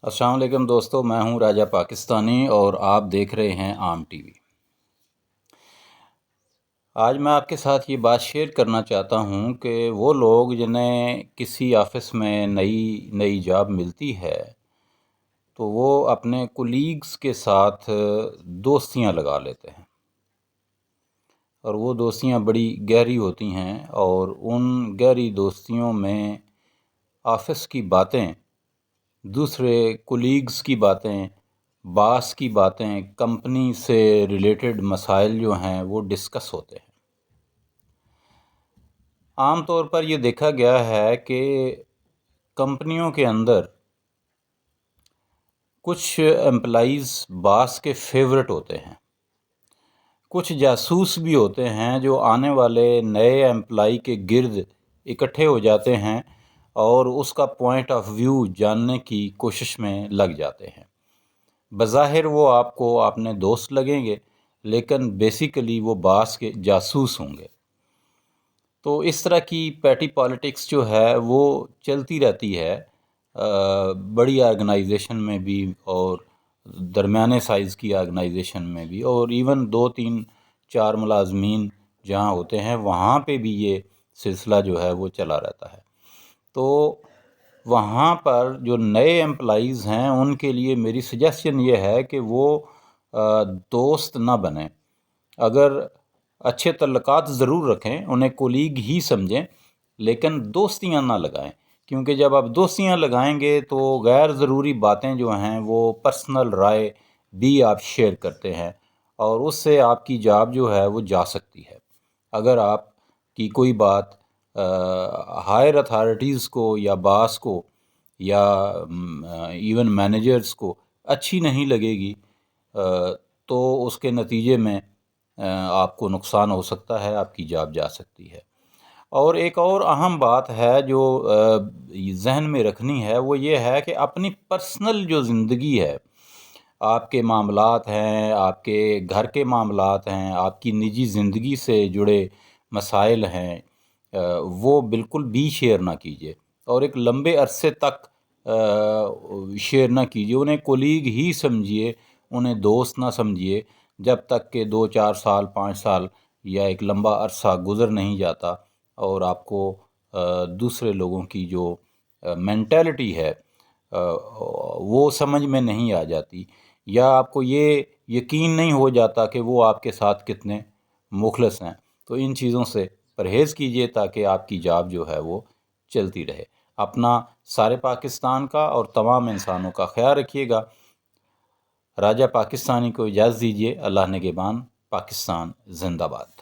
السلام علیکم دوستو، میں ہوں راجہ پاکستانی اور آپ دیکھ رہے ہیں عام ٹی وی۔ آج میں آپ کے ساتھ یہ بات شیئر کرنا چاہتا ہوں کہ وہ لوگ جنہیں کسی آفس میں نئی جاب ملتی ہے تو وہ اپنے کولیگز کے ساتھ دوستیاں لگا لیتے ہیں، اور وہ دوستیاں بڑی گہری ہوتی ہیں، اور ان گہری دوستیوں میں آفس کی باتیں، دوسرے کولیگز کی باتیں، باس کی باتیں، کمپنی سے ریلیٹڈ مسائل جو ہیں وہ ڈسکس ہوتے ہیں۔ عام طور پر یہ دیکھا گیا ہے کہ کمپنیوں کے اندر کچھ امپلائیز باس کے فیورٹ ہوتے ہیں، کچھ جاسوس بھی ہوتے ہیں جو آنے والے نئے امپلائی کے گرد اکٹھے ہو جاتے ہیں اور اس کا پوائنٹ آف ویو جاننے کی کوشش میں لگ جاتے ہیں۔ بظاہر وہ آپ کو اپنے دوست لگیں گے، لیکن بیسیکلی وہ باس کے جاسوس ہوں گے۔ تو اس طرح کی پیٹی پالیٹکس جو ہے وہ چلتی رہتی ہے بڑی آرگنائزیشن میں بھی اور درمیانے سائز کی آرگنائزیشن میں بھی، اور ایون 2 3 4 ملازمین جہاں ہوتے ہیں وہاں پہ بھی یہ سلسلہ جو ہے وہ چلا رہتا ہے۔ تو وہاں پر جو نئے امپلائیز ہیں ان کے لیے میری سجیشن یہ ہے کہ وہ دوست نہ بنیں۔ اگر اچھے تعلقات ضرور رکھیں، انہیں کولیگ ہی سمجھیں، لیکن دوستیاں نہ لگائیں، کیونکہ جب آپ دوستیاں لگائیں گے تو غیر ضروری باتیں جو ہیں وہ پرسنل رائے بھی آپ شیئر کرتے ہیں، اور اس سے آپ کی جاب جو ہے وہ جا سکتی ہے۔ اگر آپ کی کوئی بات ہائر اتھارٹیز کو یا باس کو یا ایون مینیجرز کو اچھی نہیں لگے گی تو اس کے نتیجے میں آپ کو نقصان ہو سکتا ہے، آپ کی جاب جا سکتی ہے۔ اور ایک اور اہم بات ہے جو ذہن میں رکھنی ہے، وہ یہ ہے کہ اپنی پرسنل جو زندگی ہے، آپ کے معاملات ہیں، آپ کے گھر کے معاملات ہیں، آپ کی نجی زندگی سے جڑے مسائل ہیں، وہ بالکل بھی شیئر نہ کیجیے، اور ایک لمبے عرصے تک شیئر نہ کیجیے۔ انہیں کولیگ ہی سمجھیے، انہیں دوست نہ سمجھیے، جب تک کہ 2 4 سال 5 سال یا ایک لمبا عرصہ گزر نہیں جاتا اور آپ کو دوسرے لوگوں کی جو مینٹیلٹی ہے وہ سمجھ میں نہیں آ جاتی، یا آپ کو یہ یقین نہیں ہو جاتا کہ وہ آپ کے ساتھ کتنے مخلص ہیں۔ تو ان چیزوں سے پرہیز کیجیے تاکہ آپ کی جاب جو ہے وہ چلتی رہے۔ اپنا، سارے پاکستان کا اور تمام انسانوں کا خیال رکھیے گا۔ راجہ پاکستانی کو اجازت دیجیے۔ اللہ نگہبان۔ پاکستان زندہ باد۔